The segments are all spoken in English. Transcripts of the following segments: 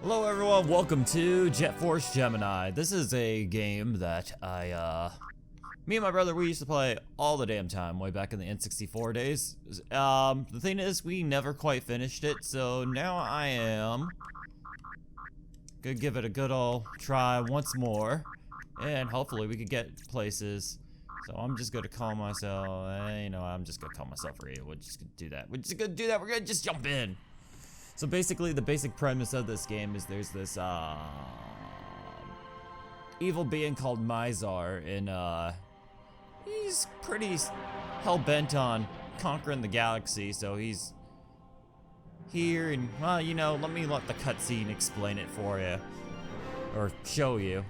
Hello everyone, welcome to Jet Force Gemini. This is a game that me and my brother, we used to play all the damn time way back in the N64 days. The thing is, we never quite finished it, so now I am gonna give it a good old try once more, and hopefully we could get places. So I'm just gonna call myself, I'm just gonna call myself Ryu. We're just gonna do that. We're gonna just jump in. So basically, the basic premise of this game is there's this evil being called Mizar, and he's pretty hell-bent on conquering the galaxy, so he's here, and let me let the cutscene explain it for you, or show you.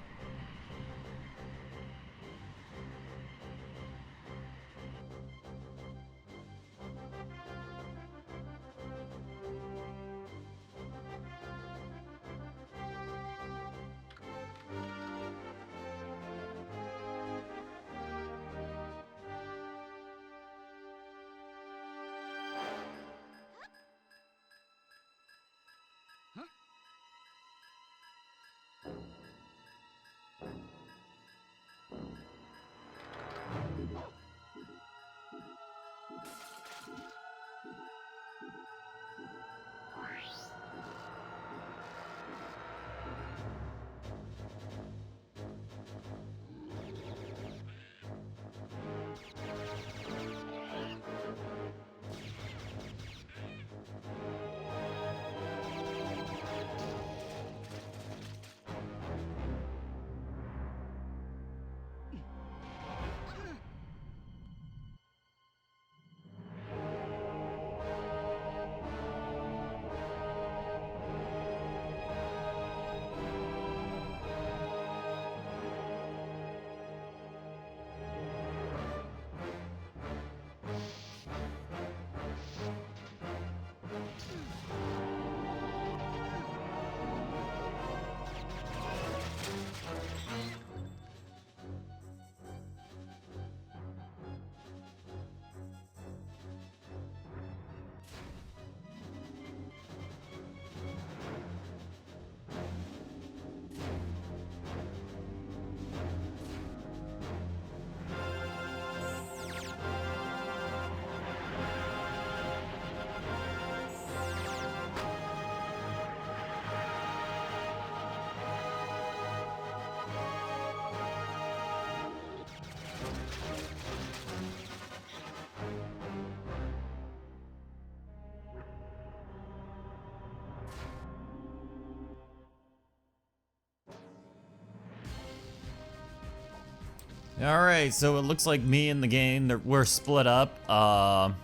Alright, so it looks like me and the game, we're split up.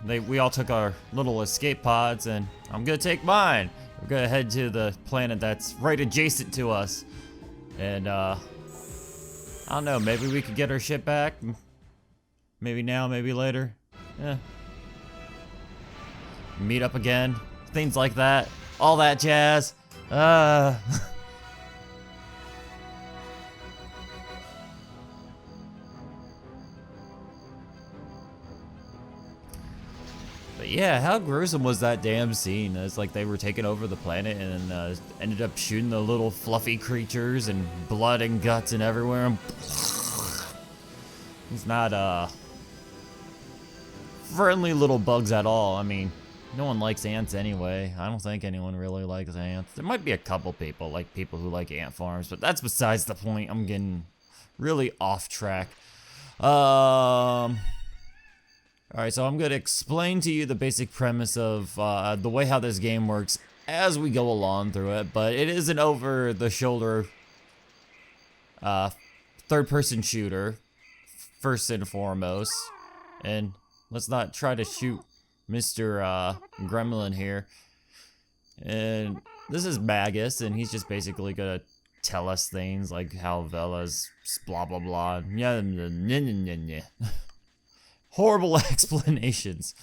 We all took our little escape pods, and I'm gonna take mine. We're gonna head to the planet that's right adjacent to us. And, I don't know, maybe we could get our ship back? Maybe now, maybe later? Yeah. Meet up again? Things like that. All that jazz. But yeah, how gruesome was that damn scene? It's like they were taking over the planet and ended up shooting the little fluffy creatures and blood and guts and everywhere. It's not friendly little bugs at all. I mean, no one likes ants anyway. I don't think anyone really likes ants. There might be a couple people, like people who like ant farms, but that's besides the point. I'm getting really off track. Alright, so I'm going to explain to you the basic premise of the way how this game works as we go along through it, but it is an over-the-shoulder third-person shooter, first and foremost. And let's not try to shoot Mr. Gremlin here. And this is Magus, and he's just basically going to tell us things like how Vela's blah blah blah. Horrible explanations.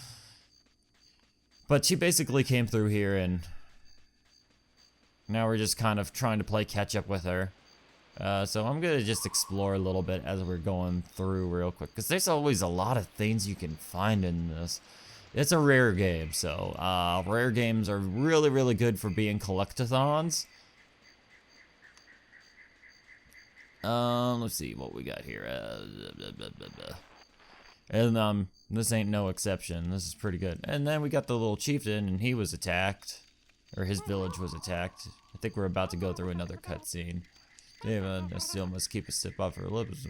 But she basically came through here, and now we're just kind of trying to play catch up with her. So I'm gonna just explore a little bit as we're going through real quick, because there's always a lot of things you can find in this. It's a rare game, so rare games are really, really good for being collectathons. Let's see what we got here. And this ain't no exception. This is pretty good. And then we got the little chieftain, and he was attacked, or his village was attacked. I think we're about to go through another cutscene. David, I still must keep a step off her lips.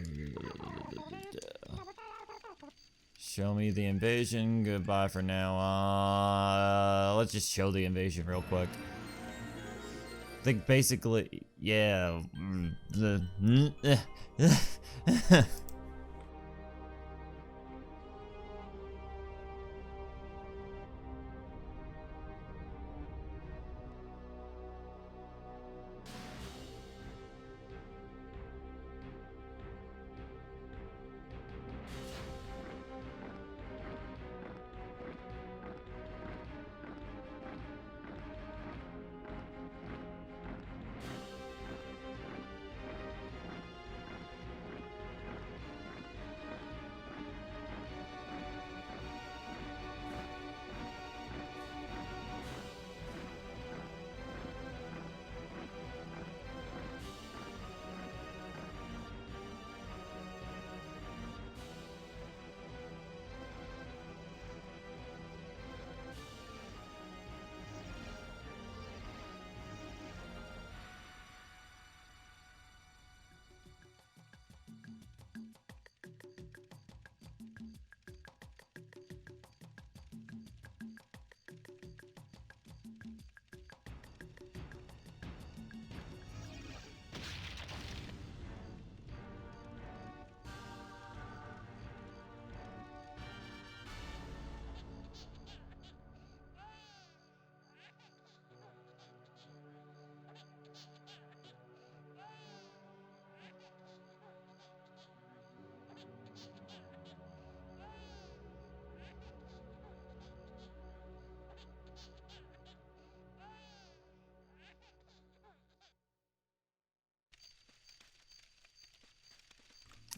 Show me the invasion. Goodbye for now. Let's just show the invasion real quick. I think basically, yeah.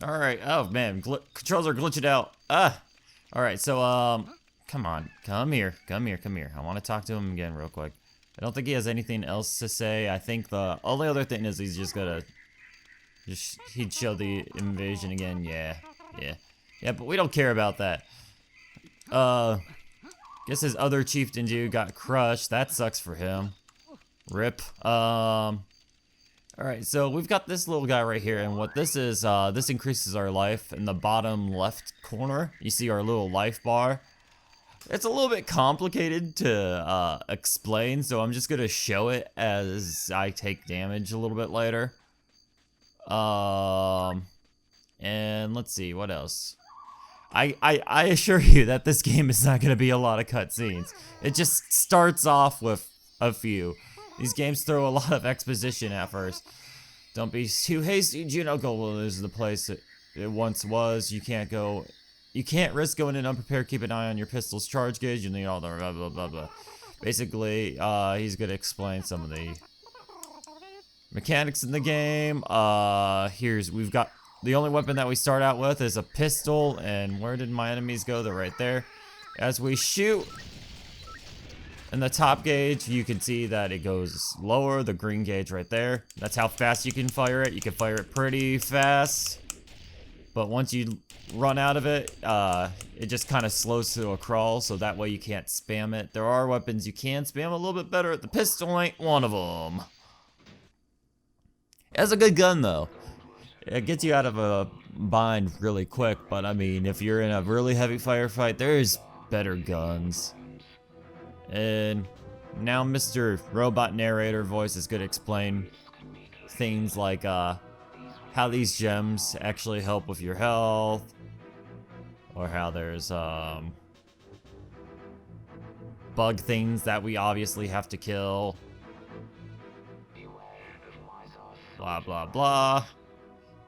Alright, oh man, controls are glitching out. Alright, so, come on, come here. I want to talk to him again real quick. I don't think he has anything else to say. I think the only other thing is he's just gonna, he'd show the invasion again, yeah, but we don't care about that. Guess his other chieftain dude got crushed, that sucks for him. Rip. Alright, so we've got this little guy right here, and what this is, this increases our life. In the bottom left corner, you see our little life bar. It's a little bit complicated to explain, so I'm just gonna show it as I take damage a little bit later. And let's see, what else? I assure you that this game is not gonna be a lot of cutscenes. It just starts off with a few. These games throw a lot of exposition at first. Don't be too hasty, Juno. Goldwood is the place it once was. You can't risk going in unprepared. Keep an eye on your pistol's charge gauge. You need all the blah blah blah blah. Basically, he's gonna explain some of the mechanics in the game. We've got the only weapon that we start out with is a pistol, and where did my enemies go? They're right there. As we shoot. In the top gauge, you can see that it goes lower, the green gauge right there. That's how fast you can fire it. You can fire it pretty fast. But once you run out of it, it just kind of slows to a crawl, so that way you can't spam it. There are weapons you can spam a little bit better. The pistol ain't one of them. It has a good gun, though. It gets you out of a bind really quick, but I mean, if you're in a really heavy firefight, there's better guns. And now Mr. Robot Narrator Voice is going to explain things like how these gems actually help with your health, or how there's bug things that we obviously have to kill. Blah blah blah.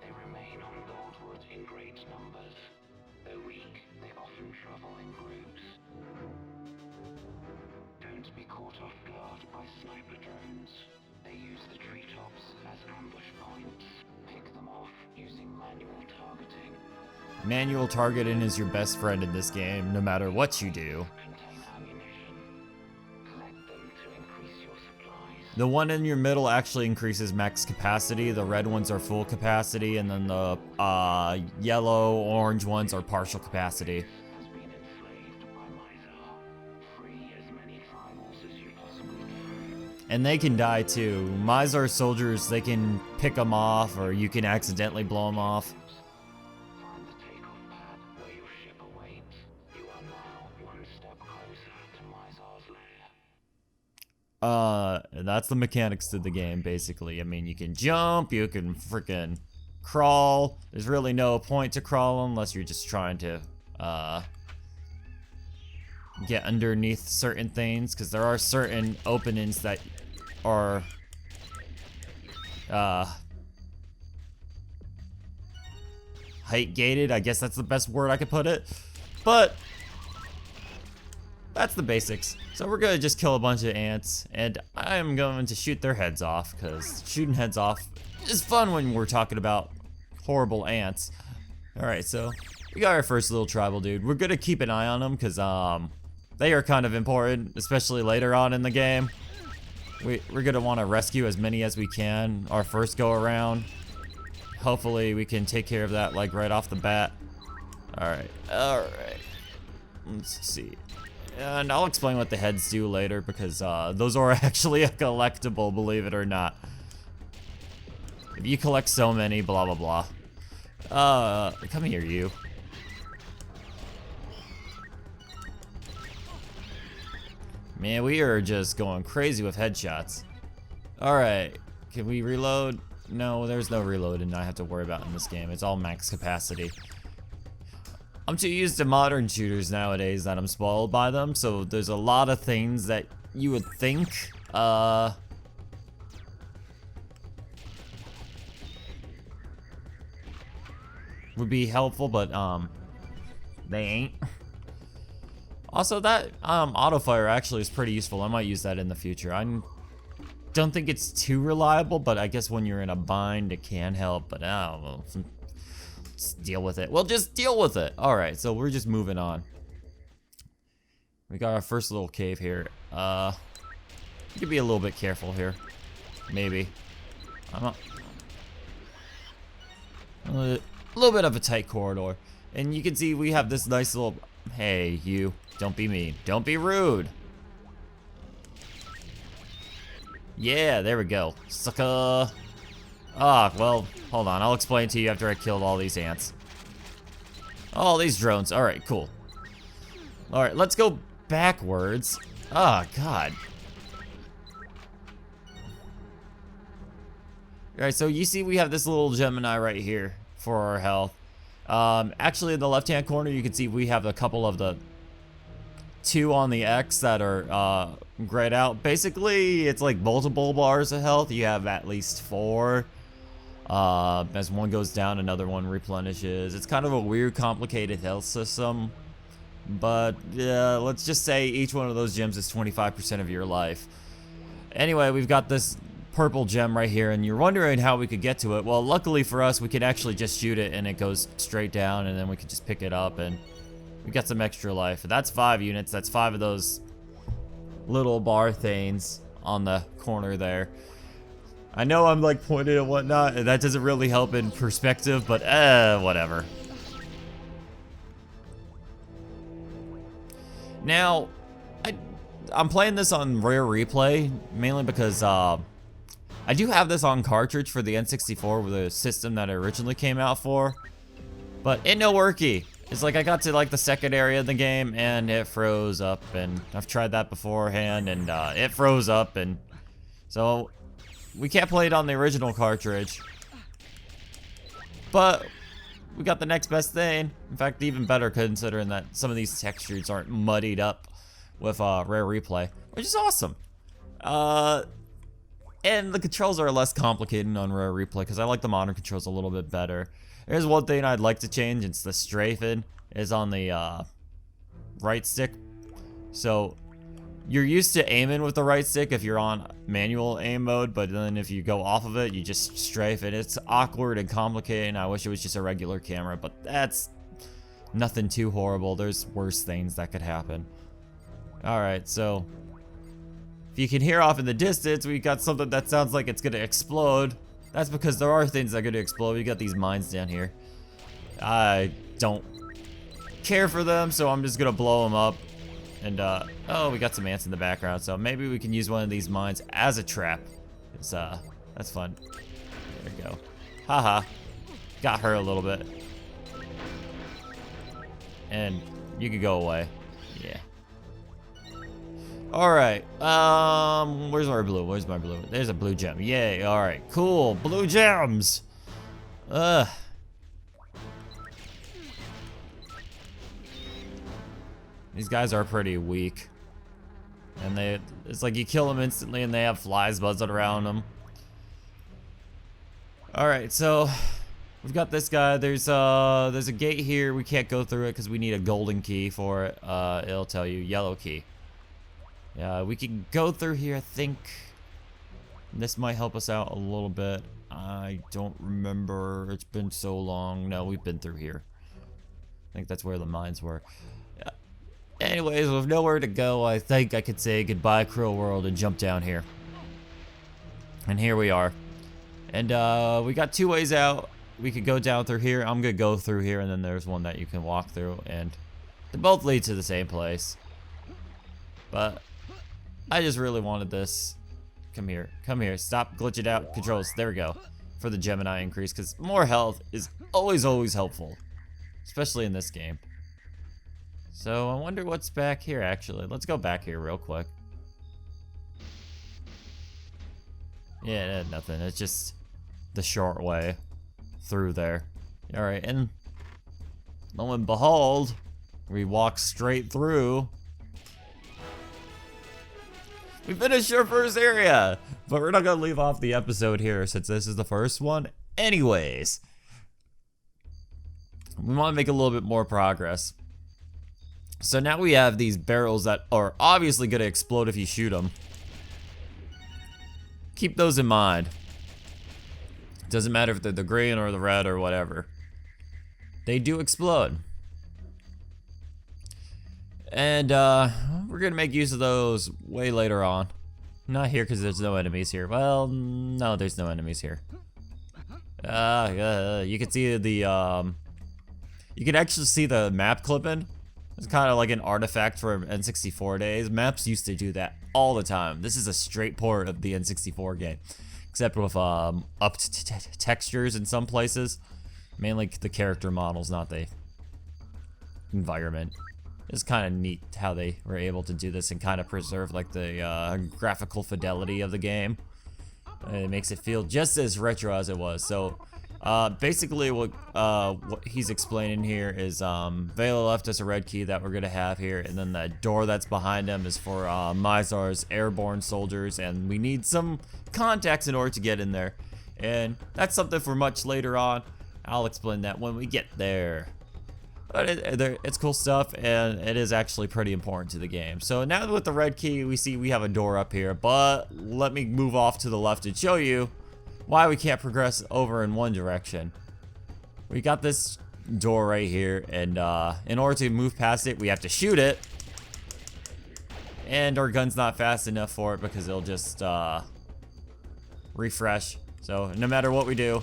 They remain on Goldwood in great numbers. Though weak, they often travel in groups. Don't be caught off guard by sniper drones. They use the treetops as ambush points. Pick them off using manual targeting. Manual targeting is your best friend in this game, no matter what you do. Contain ammunition. Collect them to increase your supplies. The one in your middle actually increases max capacity. The red ones are full capacity, and then the yellow, orange ones are partial capacity. Has been enslaved by Mizar. Free as many tribals as you possibly can. And they can die too. Mizar soldiers, they can pick them off, or you can accidentally blow them off. Find the takeoff pad where your ship awaits. You are now one step closer to Mizar's lair. That's the mechanics to the game, basically. I mean, you can jump, you can freaking crawl. There's really no point to crawl unless you're just trying to, get underneath certain things, because there are certain openings that are, height gated. I guess that's the best word I could put it. But that's the basics. So we're gonna just kill a bunch of ants, and I'm going to shoot their heads off, because shooting heads off is fun when we're talking about horrible ants. Alright, so we got our first little tribal dude. We're gonna keep an eye on them, because they are kind of important, especially later on in the game. We're gonna want to rescue as many as we can our first go around. Hopefully we can take care of that like right off the bat. Alright. Let's see. And I'll explain what the heads do later, because those are actually a collectible, believe it or not. If you collect so many, blah blah blah. Come here, you. Man, we are just going crazy with headshots. Alright, can we reload? No, there's no reloading I have to worry about in this game. It's all max capacity. I'm too used to modern shooters nowadays that I'm spoiled by them, so there's a lot of things that you would think, would be helpful, but, they ain't. Also, that, auto-fire actually is pretty useful. I might use that in the future. I don't think it's too reliable, but I guess when you're in a bind, it can help, but, well, let's deal with it. Well, just deal with it. Alright, so we're just moving on. We got our first little cave here. You could be a little bit careful here. Maybe. I'm a little bit of a tight corridor. And you can see we have this nice little... Hey, you. Don't be mean. Don't be rude. Yeah, there we go. Sucker. Ah, well, hold on. I'll explain to you after I killed all these ants. All these drones. Alright, cool. Alright, let's go backwards. Oh, God. Alright, so you see we have this little Gemini right here for our health. Actually, in the left-hand corner, you can see we have a couple of the 2 on the X that are grayed out. Basically, it's like multiple bars of health. You have at least 4. As one goes down, another one replenishes. It's kind of a weird, complicated health system. But, yeah, let's just say each one of those gems is 25% of your life. Anyway, we've got this purple gem right here, and you're wondering how we could get to it. Well, luckily for us, we can actually just shoot it, and it goes straight down, and then we can just pick it up, and we got some extra life. That's 5 units. That's 5 of those little bar things on the corner there. I know I'm like pointed and whatnot, and that doesn't really help in perspective, but whatever. Now, I'm playing this on Rare Replay, mainly because I do have this on cartridge for the N64 with the system that it originally came out for, but it no worky. It's like I got to like the second area of the game and it froze up, and I've tried that beforehand and it froze up, and so we can't play it on the original cartridge. But we got the next best thing. In fact, even better considering that some of these textures aren't muddied up with Rare Replay, which is awesome. And the controls are less complicated on Rare Replay because I like the modern controls a little bit better. There's one thing I'd like to change. It's the strafing is on the right stick. So you're used to aiming with the right stick if you're on manual aim mode, but then if you go off of it, you just strafe it. It's awkward and complicated, and I wish it was just a regular camera, but that's nothing too horrible. There's worse things that could happen. Alright, so If you can hear off in the distance, we got something that sounds like it's gonna explode. That's because there are things that are gonna explode. We got these mines down here. I don't care for them, so I'm just gonna blow them up. And oh, we got some ants in the background, so maybe we can use one of these mines as a trap. It's that's fun. There we go. Haha. Got her a little bit. And you can go away. Yeah. Alright. Where's my blue? Where's my blue? There's a blue gem. Yay. Alright. Cool. Blue gems. These guys are pretty weak. And it's like you kill them instantly and they have flies buzzing around them. Alright, so we've got this guy. There's a gate here. We can't go through it because we need a golden key for it. It'll tell you yellow key. Yeah, we can go through here, I think. This might help us out a little bit. I don't remember. It's been so long. No, we've been through here. I think that's where the mines were. Anyways, with nowhere to go, I think I could say goodbye, Cruel World, and jump down here. And here we are. And we got two ways out. We could go down through here. I'm gonna go through here, and then there's one that you can walk through, and they both lead to the same place. But I just really wanted this. Come here, come here. Stop glitching out controls. There we go. For the Gemini increase, because more health is always helpful, especially in this game. So I wonder what's back here, actually. Let's go back here real quick. Yeah, nothing. It's just the short way through there. Alright, and lo and behold, we walk straight through. We finished our first area, but we're not gonna leave off the episode here since this is the first one. Anyways, we want to make a little bit more progress. So now we have these barrels that are obviously going to explode if you shoot them. Keep those in mind. Doesn't matter if they're the green or the red or whatever. They do explode. And we're going to make use of those way later on. Not here because there's no enemies here. Well, no, there's no enemies here. You can see the, you can actually see the map clipping. It's kind of like an artifact from N64 days. Maps used to do that all the time. This is a straight port of the N64 game, except with up textures in some places. Mainly the character models, not the environment. It's kind of neat how they were able to do this and kind of preserve like the graphical fidelity of the game. It makes it feel just as retro as it was. So basically what he's explaining here is Vela left us a red key that we're gonna have here, and then the door that's behind him is for Mizar's airborne soldiers, and we need some contacts in order to get in there, and that's something for much later on. I'll explain that when we get there. But it's cool stuff, and it is actually pretty important to the game. So now with the red key, we see we have a door up here, but let me move off to the left and show you why we can't progress over in one direction. We got this door right here, and in order to move past it, we have to shoot it. And our gun's not fast enough for it because it'll just refresh. So no matter what we do,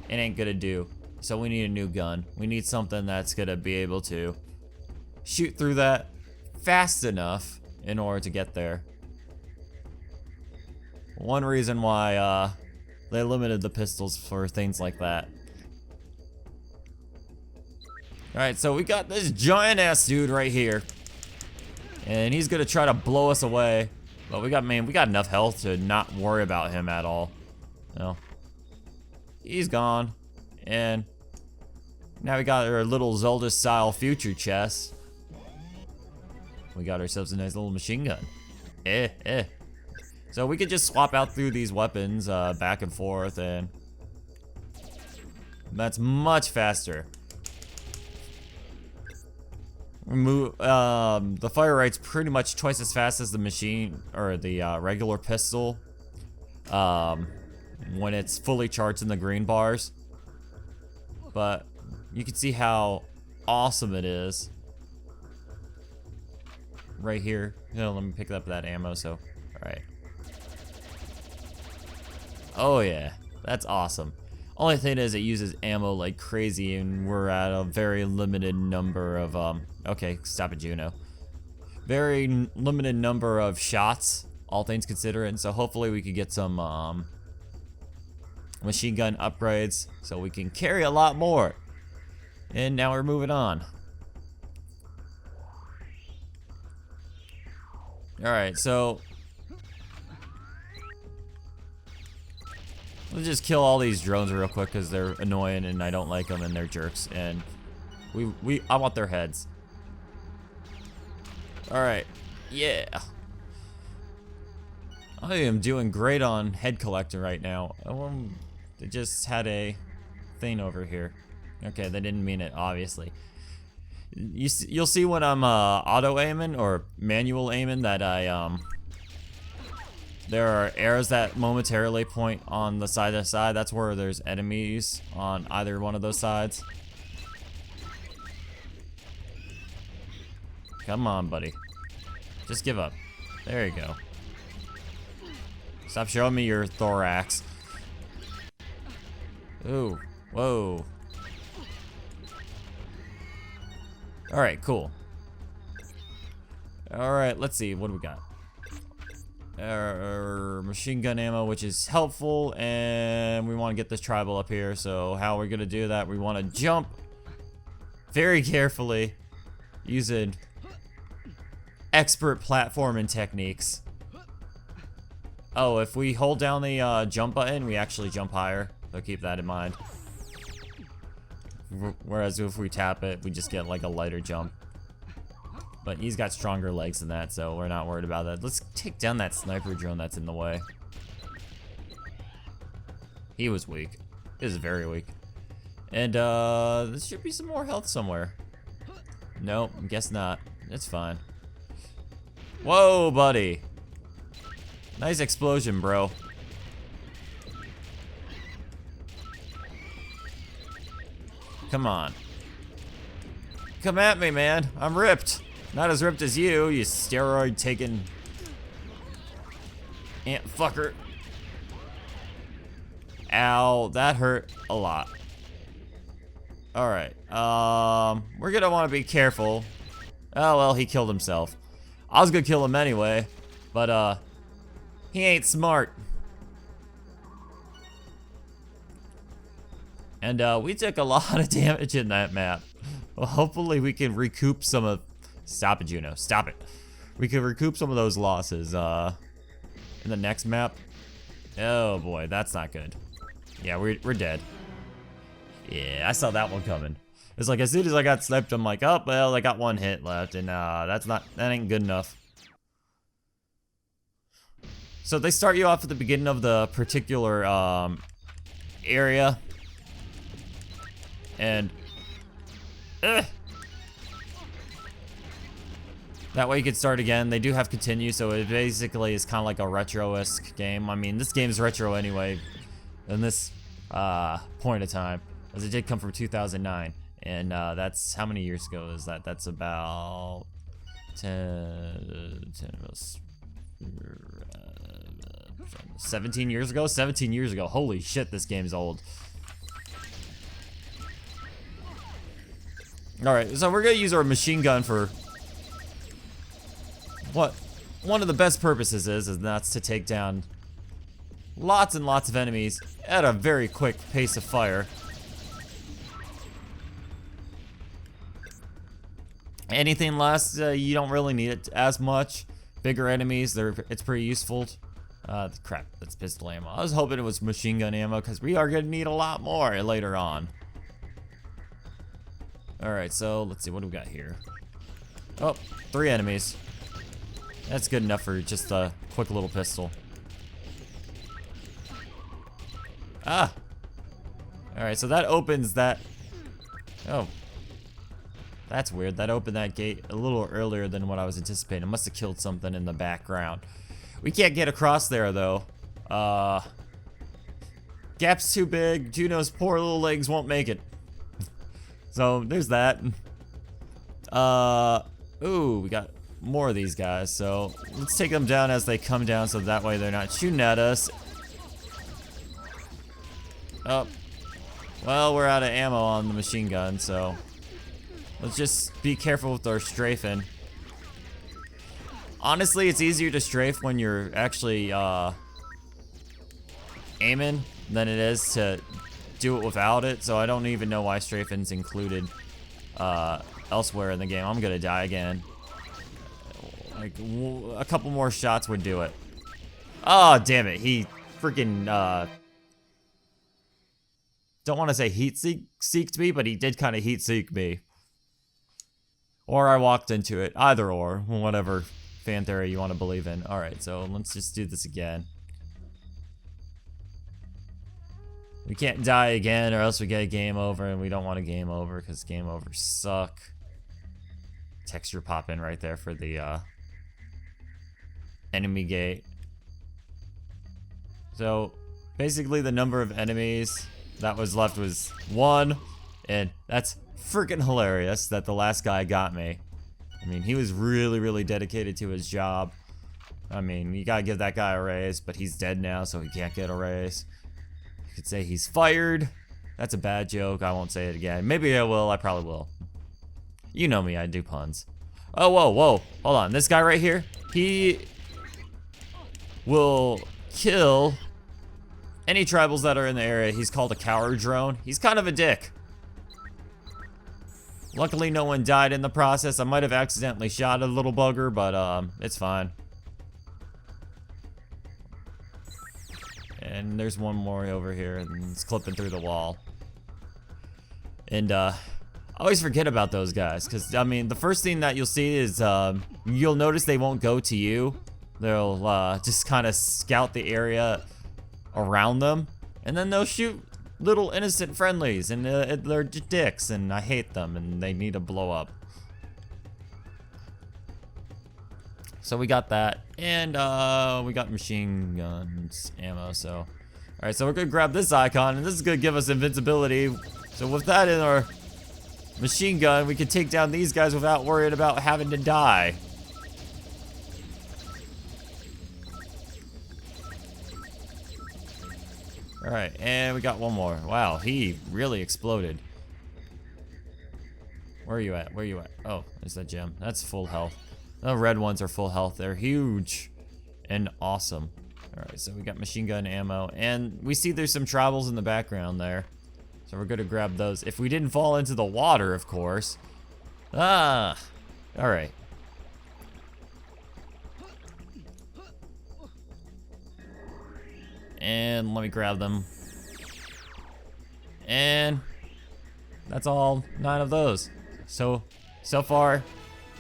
it ain't gonna do. So we need a new gun. We need something that's gonna be able to shoot through that fast enough in order to get there. One reason why they limited the pistols for things like that. Alright, so we got this giant ass dude right here. And he's gonna try to blow us away. But we got enough health to not worry about him at all. No. He's gone. And now we got our little Zelda style future chest. We got ourselves a nice little machine gun. So we could just swap out through these weapons back and forth, and that's much faster. The fire rate's pretty much twice as fast as the machine or the regular pistol when it's fully charged in the green bars. But you can see how awesome it is right here. Let me pick up that ammo, so, alright. Oh yeah, that's awesome. Only thing is it uses ammo like crazy and we're at a very limited number of, okay, stop it, Juno. Very limited number of shots, all things considered, so hopefully we could get some, machine gun upgrades so we can carry a lot more. And now we're moving on. Alright, so let's just kill all these drones real quick because they're annoying and I don't like them and they're jerks and I want their heads. Alright, yeah. I am doing great on head collecting right now. They just had a thing over here. Okay, they didn't mean it, obviously. You'll see when I'm auto aiming or manual aiming that there are arrows that momentarily point on the side to side. That's where there's enemies on either one of those sides. Come on, buddy. Just give up. There you go. Stop showing me your thorax. Ooh, whoa. Alright, cool. Alright, let's see, what do we got? Machine gun ammo, which is helpful, and we want to get this tribal up here, so how are we gonna do that? We want to jump very carefully using expert platforming techniques. Oh, if we hold down the jump button, we actually jump higher, so keep that in mind. Whereas if we tap it, we just get like a lighter jump. But he's got stronger legs than that, so we're not worried about that. Let's take down that sniper drone that's in the way. He was weak. He was very weak. And there should be some more health somewhere. Nope, guess not. It's fine. Whoa, buddy. Nice explosion, bro. Come on. Come at me, man. I'm ripped. Not as ripped as you steroid-taking ant fucker. Ow, that hurt a lot. Alright, we're gonna want to be careful. Oh, well, he killed himself. I was gonna kill him anyway, but, he ain't smart. And, we took a lot of damage in that map. Well, hopefully we can recoup some of... Stop it, Juno. Stop it. We can recoup some of those losses, in the next map. Oh, boy. That's not good. Yeah, we're dead. Yeah, I saw that one coming. It's like, as soon as I got sniped, I'm like, oh, well, I got one hit left, and, that ain't good enough. So they start you off at the beginning of the particular, area. And... that way you can start again. They do have continue, so it basically is kind of like a retro-esque game. I mean, this game's retro anyway, in this point of time, as it did come from 2009. And that's, how many years ago is that? That's about 17 years ago? 17 years ago. Holy shit, this game's old. Alright, so we're gonna use our machine gun for what one of the best purposes is, and that's to take down lots and lots of enemies at a very quick pace of fire. Anything less, you don't really need it as much. Bigger enemies, it's pretty useful. Crap, that's pistol ammo. I was hoping it was machine gun ammo, because we are gonna need a lot more later on. Alright, so let's see, what do we got here? Oh, 3 enemies. That's good enough for just a quick little pistol. Ah! Alright, so that opens that... Oh. That's weird. That opened that gate a little earlier than what I was anticipating. It must have killed something in the background. We can't get across there, though. Gap's too big. Juno's poor little legs won't make it. So, there's that. Ooh, we got more of these guys, so let's take them down as they come down so that way they're not shooting at us. Oh, well, we're out of ammo on the machine gun, so let's just be careful with our strafing. Honestly, it's easier to strafe when you're actually aiming than it is to do it without it, so I don't even know why strafing's included elsewhere in the game. I'm gonna die again. Like, a couple more shots would do it. Oh, damn it. He freaking, don't want to say heat-seeked me, but he did kind of heat-seek me. Or I walked into it. Either or. Whatever fan theory you want to believe in. Alright, so let's just do this again. We can't die again or else we get a game over, and we don't want a game over because game overs suck. Texture pop in right there for the enemy gate. So basically the number of enemies that was left was 1, and that's freaking hilarious that the last guy got me. I mean, he was really dedicated to his job. I mean, you gotta give that guy a raise, but he's dead now, so he can't get a raise. You could say he's fired. That's a bad joke. I won't say it again. Maybe I will. I probably will. You know me, I do puns. Oh, whoa. Hold on. This guy right here, he will kill any tribals that are in the area. He's called a coward drone. He's kind of a dick. Luckily, no one died in the process. I might have accidentally shot a little bugger, but it's fine. And there's one more over here, and it's clipping through the wall. And I always forget about those guys, because, I mean, the first thing that you'll see is you'll notice they won't go to you. They'll just kind of scout the area around them, and then they'll shoot little innocent friendlies, and they're dicks, and I hate them, and they need to blow up. So we got that, and we got machine guns ammo, so. Alright, so we're gonna grab this icon, and this is gonna give us invincibility. So with that in our machine gun, we can take down these guys without worrying about having to die. Alright, and we got one more. Wow, he really exploded. Where are you at? Where are you at? Oh, there's that gem. That's full health. The red ones are full health. They're huge and awesome. Alright, so we got machine gun ammo, and we see there's some tribals in the background there. So we're gonna grab those. If we didn't fall into the water, of course. Ah! Alright. And let me grab them. And that's all 9 of those. So far,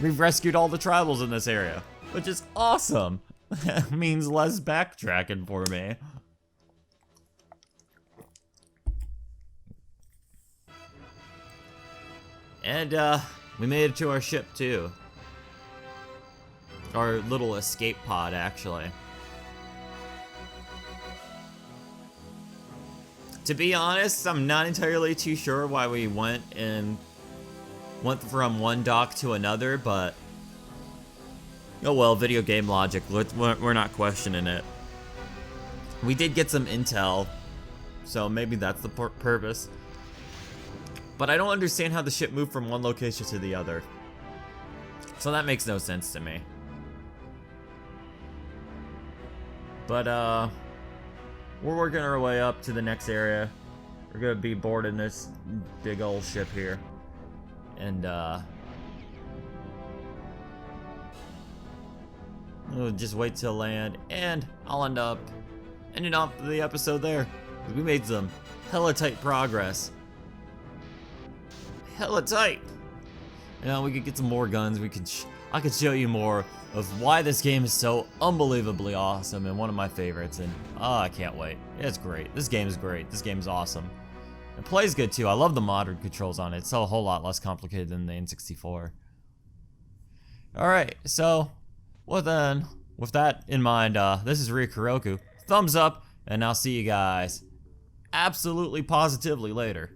we've rescued all the tribals in this area, which is awesome. That means less backtracking for me. And we made it to our ship too. Our little escape pod, actually. To be honest, I'm not entirely too sure why we went from one dock to another, but oh well, video game logic. We're not questioning it. We did get some intel, so maybe that's the purpose. But I don't understand how the ship moved from one location to the other. So that makes no sense to me. But we're working our way up to the next area. We're gonna be boarding this big old ship here. And we'll just wait till land, and I'll end up ending off the episode there. We made some hella tight progress. Hella tight. You know, we could get some more guns. I could show you more of why this game is so unbelievably awesome and one of my favorites. And I can't wait. It's great. This game is great. This game is awesome. It plays good too. I love the modern controls on it. It's a whole lot less complicated than the N64. Alright, so with that in mind, this is Ryukiroku. Thumbs up, and I'll see you guys absolutely positively later.